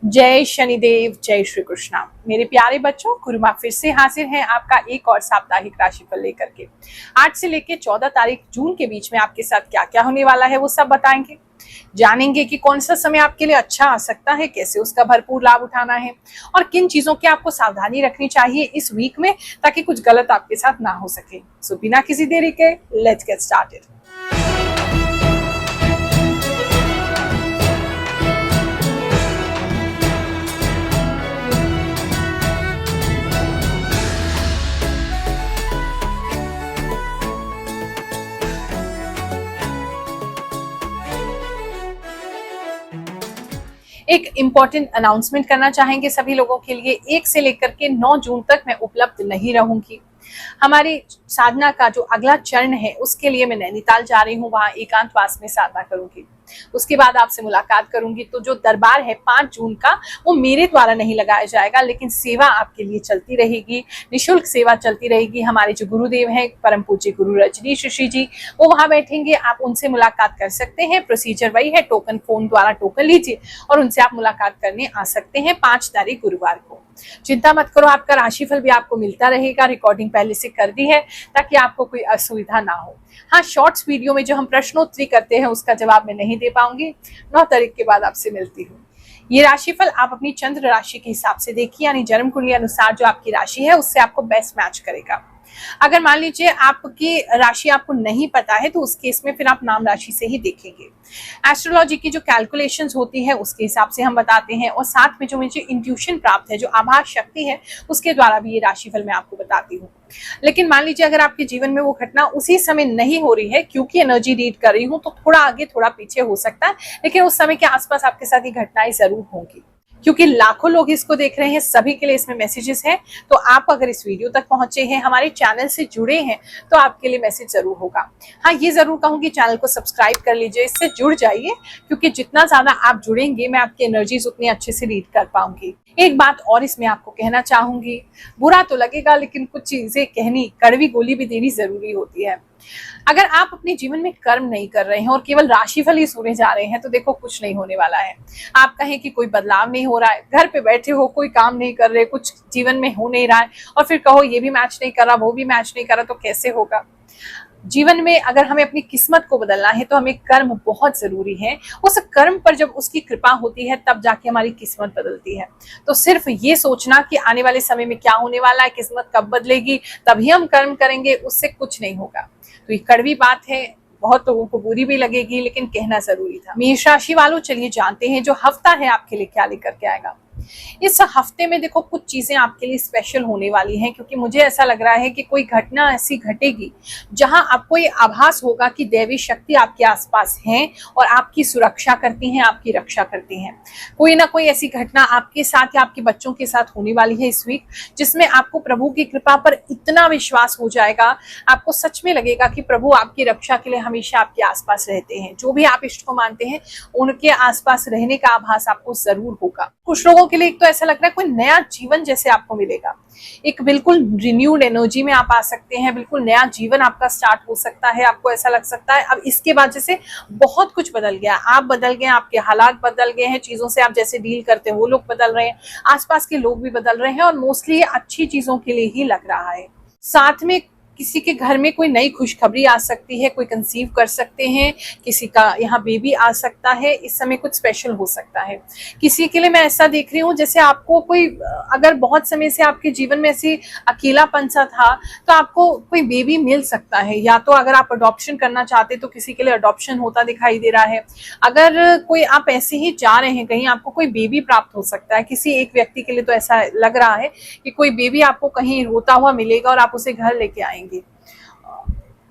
जय शनिदेव, जय श्री कृष्णा। मेरे प्यारे बच्चों, गुरु माँ फिर से हाजिर हैं आपका एक और साप्ताहिक राशिफल लेकर के। 8 से लेकर 14 तारीख जून के बीच में आपके साथ क्या क्या होने वाला है वो सब बताएंगे। जानेंगे कि कौन सा समय आपके लिए अच्छा आ सकता है, कैसे उसका भरपूर लाभ उठाना है और किन चीजों की आपको सावधानी रखनी चाहिए इस वीक में, ताकि कुछ गलत आपके साथ ना हो सके। सो बिना किसी देरी के लेट्स गेट स्टार्टेड। एक इम्पॉर्टेंट अनाउंसमेंट करना चाहेंगे सभी लोगों के लिए। 1 से लेकर के 9 जून तक मैं उपलब्ध नहीं रहूंगी। हमारी साधना का जो अगला चरण है उसके लिए मैं नैनीताल जा रही हूँ, वहां एकांतवास में साधना करूंगी। उसके बाद आपसे मुलाकात करूंगी। तो जो दरबार है 5 जून का, वो मेरे द्वारा नहीं लगाया जाएगा, लेकिन सेवा आपके लिए चलती रहेगी, निःशुल्क सेवा चलती रहेगी। हमारे जो गुरुदेव हैं परम पूज्य गुरु रजनीश ऋषि जी, वो वहां बैठेंगे। आप उनसे मुलाकात कर सकते हैं। प्रोसीजर वही है, टोकन फोन द्वारा टोकन लीजिए और उनसे आप मुलाकात करने आ सकते हैं 5 तारीख गुरुवार को। चिंता मत करो, आपका राशिफल भी आपको मिलता रहेगा। रिकॉर्डिंग पहले से कर दी है ताकि आपको कोई असुविधा ना हो। हाँ, शॉर्ट्स वीडियो में जो हम प्रश्नोत्तरी करते हैं उसका जवाब मैं नहीं दे पाऊंगी। 9 तारीख के बाद आपसे मिलती हूँ। ये राशिफल आप अपनी चंद्र राशि के हिसाब से देखिए, यानी जन्म कुंडली अनुसार जो आपकी राशि है उससे आपको बेस्ट मैच करेगा। अगर मान लीजिए आपकी राशि आपको नहीं पता है तो उस केस में फिर आप नाम राशि से ही देखेंगे। एस्ट्रोलॉजी की जो कैलकुलेशंस होती है उसके हिसाब से हम बताते हैं, और साथ में जो मुझे इंट्यूशन प्राप्त है, जो आभास शक्ति है, उसके द्वारा भी ये राशिफल मैं आपको बताती हूँ। लेकिन मान लीजिए अगर आपके जीवन में वो घटना उसी समय नहीं हो रही है, क्योंकि एनर्जी रीड कर रही हूँ, तो थोड़ा आगे थोड़ा पीछे हो सकता है, लेकिन उस समय के आसपास आपके साथ ये घटनाएं जरूर होंगी। क्योंकि लाखों लोग इसको देख रहे हैं, सभी के लिए इसमें मैसेजेस हैं। तो आप अगर इस वीडियो तक पहुंचे हैं, हमारे चैनल से जुड़े हैं, तो आपके लिए मैसेज जरूर होगा। हाँ, ये जरूर कहूंगी, चैनल को सब्सक्राइब कर लीजिए, इससे जुड़ जाइए, क्योंकि जितना ज्यादा आप जुड़ेंगे मैं आपकी एनर्जीज उतनी अच्छे से रीड कर पाऊंगी। एक बात और इसमें आपको कहना चाहूंगी, बुरा तो लगेगा लेकिन कुछ चीजें कहनी, कड़वी गोली भी देनी जरूरी होती है। अगर आप अपने जीवन में कर्म नहीं कर रहे हैं और केवल राशिफल ही सुने जा रहे हैं, तो देखो कुछ नहीं होने वाला है। आप कहें कि कोई बदलाव नहीं हो रहा है, घर पे बैठे हो, कोई काम नहीं कर रहे, कुछ जीवन में हो नहीं रहा है, और फिर कहो ये भी मैच नहीं कर रहा, वो भी मैच नहीं कर रहा, तो कैसे होगा। जीवन में अगर हमें अपनी किस्मत को बदलना है तो हमें कर्म बहुत जरूरी है। उस कर्म पर जब उसकी कृपा होती है तब जाके हमारी किस्मत बदलती है। तो सिर्फ ये सोचना कि आने वाले समय में क्या होने वाला है, किस्मत कब बदलेगी, तभी हम कर्म करेंगे, उससे कुछ नहीं होगा। तो ये कड़वी बात है, बहुत लोगों को बुरी भी लगेगी, लेकिन कहना जरूरी था। मेष राशि वालों, चलिए जानते हैं जो हफ्ता है आपके लिए क्या लेकर के आएगा। इस हफ्ते में देखो कुछ चीजें आपके लिए स्पेशल होने वाली हैं, क्योंकि मुझे ऐसा लग रहा है कि कोई घटना ऐसी घटेगी जहां आपको ये आभास होगा कि दैवी शक्ति आपके आसपास है और आपकी सुरक्षा करती हैं, आपकी रक्षा करती हैं। कोई ना कोई ऐसी घटना आपके साथ या आपके बच्चों के साथ होने वाली है इस वीक, जिसमें आपको प्रभु की कृपा पर इतना विश्वास हो जाएगा, आपको सच में लगेगा कि प्रभु आपकी रक्षा के लिए हमेशा आपके आसपास रहते हैं। जो भी आप इष्ट को मानते हैं उनके आसपास रहने का आभास आपको जरूर होगा। कुछ लोगों के लिए एक तो ऐसा लग रहा है कोई नया जीवन जैसे आपको मिलेगा, एक बिल्कुल रिन्यूड एनर्जी में आप आ सकते हैं, बिल्कुल नया जीवन आपका स्टार्ट हो सकता है। आपको ऐसा लग सकता है अब इसके बाद जैसे बहुत कुछ बदल गया, आप बदल गए, आपके हालात बदल गए हैं, चीजों से आप जैसे डील करते हैं वो लोग बदल रहे हैं, आसपास के लोग भी बदल रहे हैं, और मोस्टली ये अच्छी चीजों के लिए ही लग रहा है। साथ में किसी के घर में कोई नई खुशखबरी आ सकती है, कोई कंसीव कर सकते हैं, किसी का यहाँ बेबी आ सकता है, इस समय कुछ स्पेशल हो सकता है। किसी के लिए मैं ऐसा देख रही हूँ जैसे आपको कोई, अगर बहुत समय से आपके जीवन में ऐसी अकेलापन सा था, तो आपको कोई बेबी मिल सकता है। या तो अगर आप अडॉप्शन करना चाहते तो किसी के लिए अडॉप्शन होता दिखाई दे रहा है। अगर कोई आप ऐसे ही जा रहे हैं कहीं, आपको कोई बेबी प्राप्त हो सकता है। किसी एक व्यक्ति के लिए तो ऐसा लग रहा है कि कोई बेबी आपको कहीं रोता हुआ मिलेगा और आप उसे घर लेके आएंगे।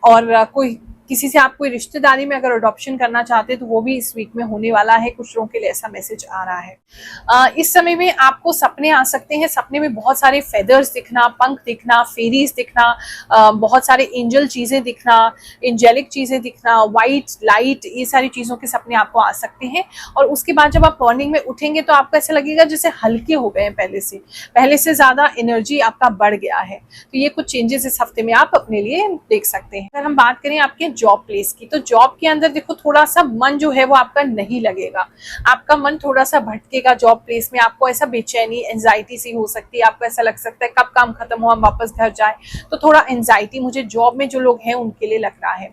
और कोई किसी से आप कोई रिश्तेदारी में अगर अडॉप्शन करना चाहते हैं तो वो भी इस वीक में होने वाला है। कुछ लोगों के लिए ऐसा मैसेज आ रहा है। इस समय में आपको सपने आ सकते हैं, सपने में बहुत सारे फेदर्स दिखना, पंख दिखना, फेरीज दिखना, बहुत सारे एंजल चीजें दिखना, एंजेलिक चीजें दिखना, व्हाइट लाइट, ये सारी चीजों के सपने आपको आ सकते हैं। और उसके बाद जब आप मॉर्निंग में उठेंगे तो आपको ऐसा लगेगा जैसे हल्के हो गए हैं, पहले से ज्यादा एनर्जी आपका बढ़ गया है। तो ये कुछ चेंजेस इस हफ्ते में आप अपने लिए देख सकते हैं। अगर हम बात करें आपके जॉब प्लेस की, तो जॉब के अंदर देखो थोड़ा सा मन जो है वो आपका नहीं लगेगा, आपका मन थोड़ा सा भटकेगा जॉब प्लेस में, आपको ऐसा बेचैनी एंजाइटी सी हो सकती है, आपको ऐसा लग सकता है कब काम खत्म हो हम वापस घर जाए। तो थोड़ा एंजाइटी मुझे जॉब में जो लोग हैं उनके लिए लग रहा है।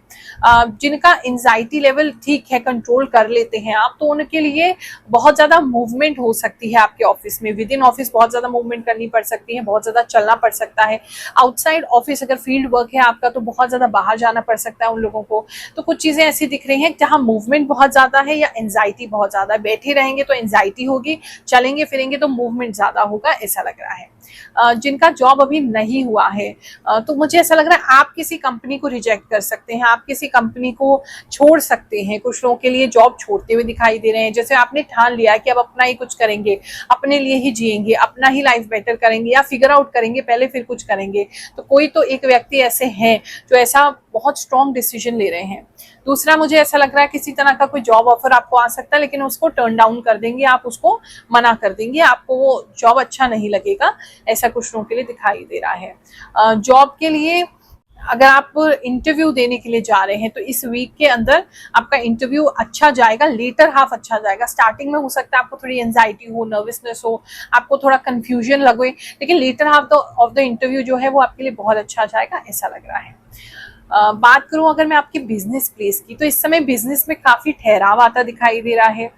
जिनका एंजाइटी लेवल ठीक है, कंट्रोल कर लेते हैं आप, तो उनके लिए बहुत ज्यादा मूवमेंट हो सकती है आपके ऑफिस में, विद इन ऑफिस बहुत ज्यादा मूवमेंट करनी पड़ सकती है, बहुत ज्यादा चलना पड़ सकता है। आउटसाइड ऑफिस अगर फील्ड वर्क है आपका तो बहुत ज्यादा बाहर जाना पड़ सकता है उन लोगों को। तो कुछ चीजें ऐसी दिख रही हैं जहां मूवमेंट बहुत ज्यादा है या एंजाइटी बहुत ज्यादा है। बैठे रहेंगे तो एंजाइटी होगी, चलेंगे फिरेंगे तो मूवमेंट ज्यादा होगा, ऐसा लग रहा है। जिनका जॉब अभी नहीं हुआ है, तो मुझे ऐसा लग रहा है आप किसी कंपनी को रिजेक्ट कर सकते हैं, आप किसी कंपनी को छोड़ सकते हैं। कुछ लोगों के लिए जॉब छोड़ते हुए दिखाई दे रहे हैं, जैसे आपने ठान लिया है कि अब अपना ही कुछ करेंगे, अपने लिए ही जिएंगे, अपना ही लाइफ बेटर करेंगे या फिगर आउट करेंगे पहले फिर कुछ करेंगे। तो कोई तो एक व्यक्ति ऐसे हैं जो ऐसा बहुत स्ट्रॉन्ग डिसीजन ले रहे हैं। दूसरा मुझे ऐसा लग रहा है किसी तरह का कोई जॉब ऑफर आपको आ सकता है, लेकिन उसको टर्न डाउन कर देंगे, आप उसको मना कर देंगे, आपको वो जॉब अच्छा नहीं लगेगा, ऐसा कुछ लोगों के लिए दिखाई दे रहा है। जॉब के लिए अगर आप इंटरव्यू देने के लिए जा रहे हैं तो इस वीक के अंदर आपका इंटरव्यू अच्छा जाएगा, लेटर हाफ अच्छा जाएगा। स्टार्टिंग में हो सकता है आपको थोड़ी एंजाइटी हो, नर्वसनेस हो, आपको थोड़ा कंफ्यूजन लगे, लेकिन latter half of the interview जो है वो आपके लिए बहुत अच्छा जाएगा, ऐसा लग रहा है। बात करूं अगर मैं आपके बिजनेस प्लेस की, तो इस समय बिजनेस में काफी ठहराव आता दिखाई दे रहा है।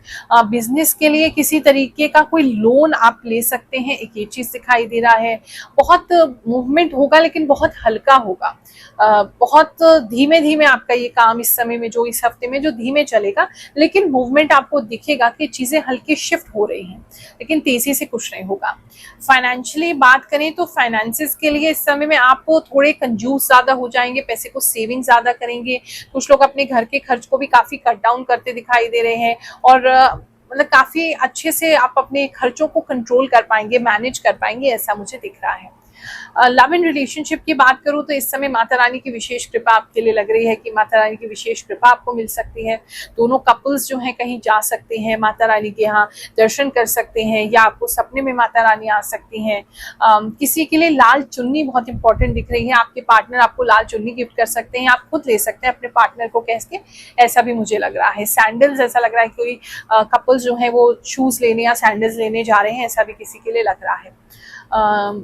बिजनेस के लिए किसी तरीके का कोई लोन आप ले सकते हैं, एक ये चीज दिखाई दे रहा है। बहुत मूवमेंट होगा लेकिन बहुत हल्का होगा, बहुत धीमे धीमे आपका ये काम इस समय में, जो इस हफ्ते में जो धीमे चलेगा, लेकिन मूवमेंट आपको दिखेगा कि चीजें हल्की शिफ्ट हो रही हैं, लेकिन तेजी से कुछ नहीं होगा। फाइनेंशियली बात करें तो फाइनेंसिस के लिए इस समय में आप थोड़े कंजूस ज्यादा हो जाएंगे, पैसे को सेविंग ज्यादा करेंगे। कुछ लोग अपने घर के खर्च को भी काफी कट डाउन करते दिखाई दे रहे हैं, और मतलब काफी अच्छे से आप अपने खर्चों को कंट्रोल कर पाएंगे, मैनेज कर पाएंगे, ऐसा मुझे दिख रहा है। लव एंड रिलेशनशिप की बात करूं तो इस समय माता रानी की विशेष कृपा आपके लिए लग रही है कि माता रानी की विशेष कृपा आपको मिल सकती है। दोनों कपल्स जो हैं कहीं जा सकते हैं, माता रानी के यहाँ दर्शन कर सकते हैं, या आपको सपने में माता रानी आ सकती हैं। किसी के लिए लाल चुन्नी बहुत इंपॉर्टेंट दिख रही है, आपके पार्टनर आपको लाल चुन्नी गिफ्ट कर सकते हैं, आप खुद ले सकते हैं अपने पार्टनर को कह के, ऐसा भी मुझे लग रहा है। सैंडल्स, ऐसा लग रहा है कोई कपल्स जो है वो शूज लेने या सैंडल्स लेने जा रहे हैं, ऐसा भी किसी के लिए लग रहा है।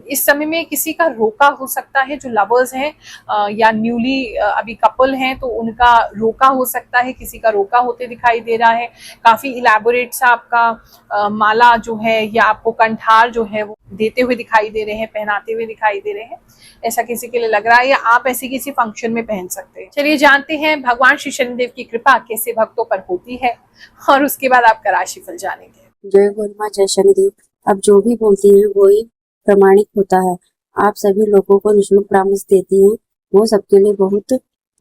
इस समय में किसी का रोका हो सकता है, जो लवर्स हैं या न्यूली अभी कपल हैं तो उनका रोका हो सकता है, किसी का रोका होते दिखाई दे रहा है। काफी इलेबोरेट सा आपका माला जो है या आपको कंठार जो है वो देते हुए दिखाई दे रहे हैं, पहनाते हुए दिखाई दे रहे हैं, ऐसा किसी के लिए लग रहा है, या आप ऐसे किसी फंक्शन में पहन सकते हैं। चलिए जानते हैं भगवान श्री शनिदेव की कृपा कैसे भक्तों पर होती है, और उसके बाद आपका राशिफल जानेंगे। जय गुरुमा, जय शनिदेव। अब जो भी बोलती हैं वो ही प्रमाणिक होता है। आप सभी लोगों को निःशुल्क परामर्श देती हैं, वो सबके लिए बहुत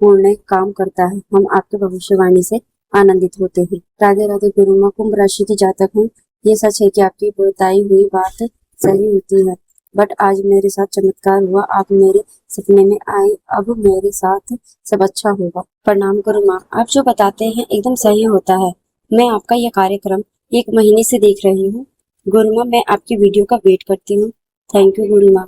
पूर्ण काम करता है। हम आपके भविष्यवाणी से आनंदित होते हैं। राधे राधे गुरुमा, कुंभ राशि की जातक हूँ। ये सच है कि आपकी बताई हुई बात सही होती है, बट आज मेरे साथ चमत्कार हुआ। आप मेरे सपने में आए, अब मेरे साथ सब अच्छा होगा। प्रणाम गुरुमा, आप जो बताते हैं एकदम सही होता है। मैं आपका यह कार्यक्रम 1 महीने से देख रही हूँ। गुरुमा, मैं आपकी वीडियो का वेट करती हूँ। Thank you Guruma.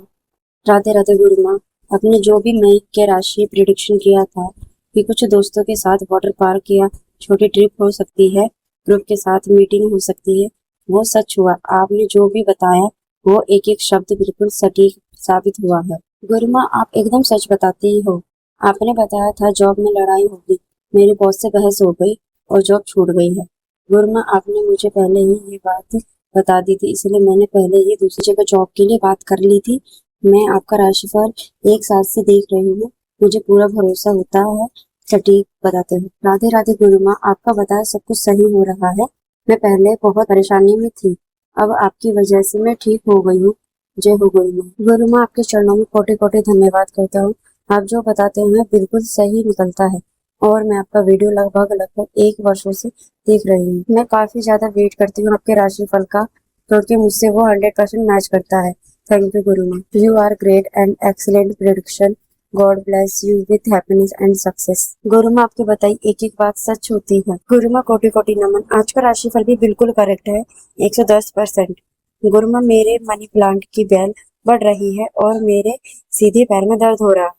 राधे राधे गुरुमा, आपने जो भी मई के राशि प्रिडिक्शन किया था कि कुछ दोस्तों के साथ वाटर पार्क या छोटी ट्रिप हो सकती है, ग्रुप के साथ मीटिंग हो सकती है, वो सच हुआ। आपने जो भी बताया वो एक एक शब्द बिल्कुल सटीक साबित हुआ है। गुरुमा, आप एकदम सच बताते ही हो। आपने बताया था जॉब में लड़ाई होगी, मेरे बॉस से बहस हो गई और जॉब छूट गई है। गुरुमा, आपने मुझे पहले ही ये बात बता दी थी, इसलिए मैंने पहले ही दूसरी जगह जॉब के लिए बात कर ली थी। मैं आपका राशिफल 1 साल से देख रही हूँ, मुझे पूरा भरोसा होता है, सटीक बताते हो। राधे राधे गुरुमा, आपका बताया सब कुछ सही हो रहा है। मैं पहले बहुत परेशानी में थी, अब आपकी वजह से मैं ठीक हो गई हूँ। जय हो गुरुमा। गुरुमा, आपके चरणों में कोटि कोटि धन्यवाद करता हूँ। आप जो बताते हैं बिल्कुल सही निकलता है, और मैं आपका वीडियो लगभग 1 वर्षों से देख रही हूँ। मैं काफी ज्यादा वेट करती हूँ आपके राशिफल का, क्योंकि मुझसे वो 100% मैच करता है। Thank you Guruma. You are great and excellent prediction. God bless you with happiness and success. Guruma, आपकी बताई एक एक बात सच होती है। गुरुमा, कोटि कोटि नमन। आज का राशिफल भी बिल्कुल करेक्ट है, 110%। गुरुमा, मेरे मनी प्लांट की बेल बढ़ रही है और मेरे सीधे पैर में दर्द हो रहा है,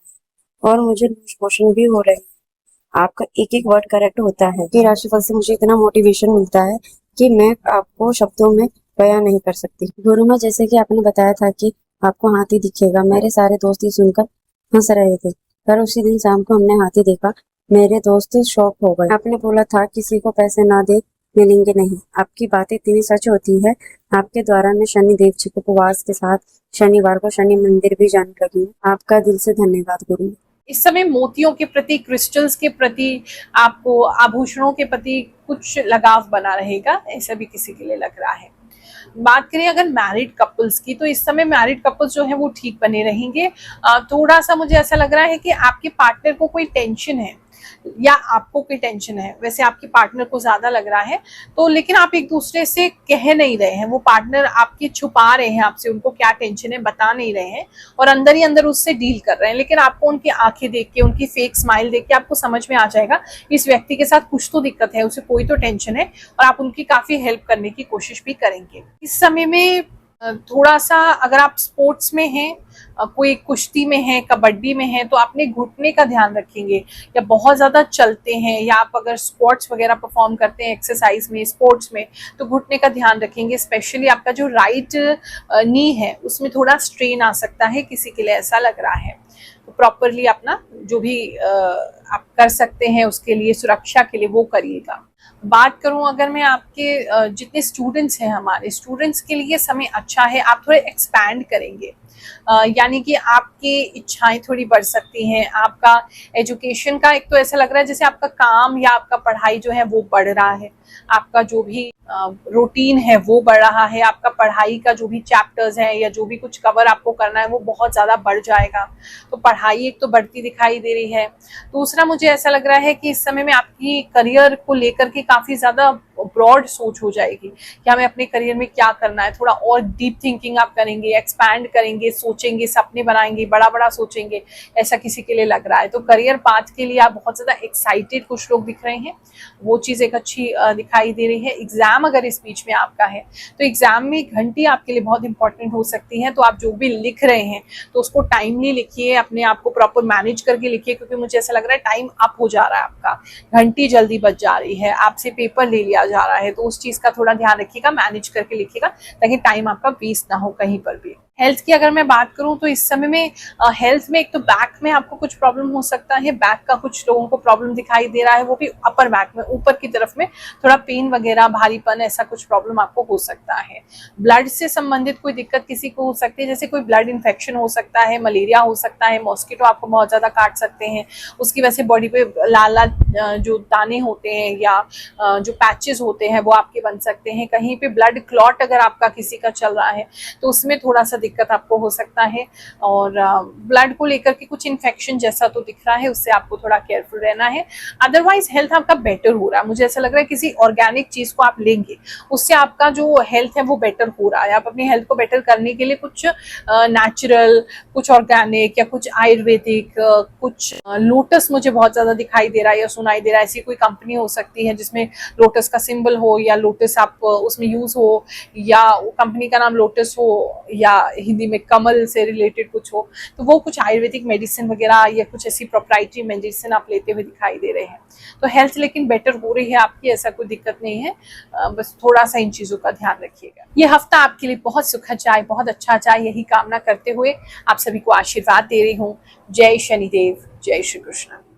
और मुझे लूज मोशन भी हो रही है। आपका एक एक वर्ड करेक्ट होता है। ये राशिफल से मुझे इतना मोटिवेशन मिलता है कि मैं आपको शब्दों में बयां नहीं कर सकती। गुरु माँ, जैसे कि आपने बताया था कि आपको हाथी दिखेगा, मेरे सारे दोस्त ये सुनकर हंस रहे थे। पर उसी दिन शाम को हमने हाथी देखा, मेरे दोस्त शॉक हो गए। आपने बोला था किसी को पैसे ना दे मिलेंगे नहीं। आपकी बातें इतनी सच होती है। आपके द्वारा मैं शनि देव जी को उपवास के साथ शनिवार को शनि मंदिर भी जाने लगी हूँ। आपका दिल से धन्यवाद गुरु। इस समय मोतियों के प्रति, क्रिस्टल्स के प्रति, आपको आभूषणों के प्रति कुछ लगाव बना रहेगा, ऐसा भी किसी के लिए लग रहा है। बात करें अगर मैरिड कपल्स की, तो इस समय मैरिड कपल्स जो है वो ठीक बने रहेंगे। थोड़ा सा मुझे ऐसा लग रहा है कि आपके पार्टनर को कोई टेंशन है या आपको कोई टेंशन है। वैसे आपके पार्टनर को ज्यादा लग रहा है, तो लेकिन आप एक दूसरे से कह नहीं रहे हैं। वो पार्टनर आपके छुपा रहे हैं आपसे, उनको क्या टेंशन है बता नहीं रहे हैं और अंदर ही अंदर उससे डील कर रहे हैं। लेकिन आपको उनकी आंखें देख के, उनकी फेक स्माइल देख के आपको समझ में आ जाएगा इस व्यक्ति के साथ कुछ तो दिक्कत है, उसे कोई तो टेंशन है और आप उनकी काफी हेल्प करने की कोशिश भी करेंगे। इस समय में थोड़ा सा अगर आप स्पोर्ट्स में हैं, कोई कुश्ती में है, कबड्डी में है, तो अपने घुटने का ध्यान रखेंगे। या बहुत ज्यादा चलते हैं या आप अगर स्पोर्ट्स वगैरह परफॉर्म करते हैं, एक्सरसाइज में, स्पोर्ट्स में, तो घुटने का ध्यान रखेंगे। स्पेशली आपका जो राइट नी है उसमें थोड़ा स्ट्रेन आ सकता है, किसी के लिए ऐसा लग रहा है। तो प्रॉपरली अपना जो भी आप कर सकते हैं उसके लिए, सुरक्षा के लिए, वो करिएगा। बात करूं अगर मैं आपके जितने स्टूडेंट्स हैं, हमारे स्टूडेंट्स के लिए समय अच्छा है। आप थोड़े एक्सपैंड करेंगे, यानी कि आपकी इच्छाएं थोड़ी बढ़ सकती हैं। आपका एजुकेशन का एक तो ऐसा लग रहा है जैसे आपका काम या आपका पढ़ाई जो है वो बढ़ रहा है। आपका जो भी रूटीन है वो बढ़ रहा है। आपका पढ़ाई का जो भी चैप्टर्स है या जो भी कुछ कवर आपको करना है वो बहुत ज़्यादा बढ़ जाएगा। तो पढ़ाई एक तो बढ़ती दिखाई दे रही है। दूसरा मुझे ऐसा लग रहा है कि इस समय में आपकी करियर को लेकर के काफ़ी ज़्यादा ब्रॉड सोच हो जाएगी कि हमें अपने करियर में क्या करना है। थोड़ा और डीप थिंकिंग आप करेंगे, एक्सपैंड करेंगे, सोचेंगे, सपने बनाएंगे, बड़ा बड़ा सोचेंगे, ऐसा किसी के लिए लग रहा है। तो करियर पाथ के लिए आप बहुत ज़्यादा एक्साइटेड कुछ लोग दिख रहे हैं, वो चीज़ एक अच्छी दिखाई दे रही है। एग्जाम अगर इस बीच में आपका है तो एग्जाम में घंटी आपके लिए बहुत इंपॉर्टेंट हो सकती है। तो आप जो भी लिख रहे हैं तो उसको टाइमली लिखिए, अपने आप को प्रॉपर मैनेज करके लिखिए, क्योंकि मुझे ऐसा लग रहा है टाइम अप हो जा रहा है आपका, घंटी जल्दी बज जा रही है, आपसे पेपर ले लिया जा रहा है। तो उस चीज का थोड़ा ध्यान रखिएगा, मैनेज करके लिखिएगा ताकि टाइम आपका वेस्ट ना हो कहीं पर भी। हेल्थ की अगर मैं बात करूं तो इस समय में हेल्थ में एक तो बैक में आपको कुछ प्रॉब्लम हो सकता है। बैक का कुछ लोगों को प्रॉब्लम दिखाई दे रहा है, वो भी अपर बैक में, ऊपर की तरफ में थोड़ा पेन वगैरह, भारीपन, ऐसा कुछ प्रॉब्लम आपको हो सकता है। ब्लड से संबंधित कोई दिक्कत किसी को हो सकती है, जैसे कोई ब्लड इन्फेक्शन हो सकता है, मलेरिया हो सकता है, मॉस्किटो आपको बहुत ज्यादा काट सकते हैं, उसकी वजह से बॉडी पे लाल लाल जो दाने होते हैं या जो पैचेस होते हैं वो आपके बन सकते हैं। कहीं पे ब्लड क्लॉट अगर आपका किसी का चल रहा है तो उसमें थोड़ा सा दिक्कत आपको हो सकता है। और ब्लड को लेकर के कुछ इन्फेक्शन जैसा तो दिख रहा है, उससे आपको थोड़ा केयरफुल रहना है। अदरवाइज हेल्थ आपका बेटर हो रहा है। मुझे ऐसा लग रहा है किसी ऑर्गेनिक चीज को आप लेंगे उससे आपका जो हेल्थ है वो बेटर हो रहा है। आप अपनी हेल्थ को बेटर करने के लिए कुछ नेचुरल, कुछ ऑर्गेनिक या कुछ आयुर्वेदिक, कुछ लोटस मुझे बहुत ज्यादा दिखाई दे रहा है या सुनाई दे रहा है। ऐसी कोई कंपनी हो सकती है जिसमें लोटस का सिंबल हो या लोटस आप उसमें यूज हो, या कंपनी का नाम लोटस हो, या हिंदी में कमल से रिलेटेड कुछ हो। तो वो कुछ आयुर्वेदिक मेडिसिन वगैरह या कुछ ऐसी प्रोप्राइटरी मेडिसिन आप लेते हुए दिखाई दे रहे हैं। तो हेल्थ लेकिन बेटर हो रही है आपकी, ऐसा कोई दिक्कत नहीं है। बस थोड़ा सा इन चीजों का ध्यान रखिएगा। ये हफ्ता आपके लिए बहुत सुखद जाए, बहुत अच्छा जाए, यही कामना करते हुए आप सभी को आशीर्वाद दे रही हूँ। जय शनिदेव, जय श्री कृष्ण।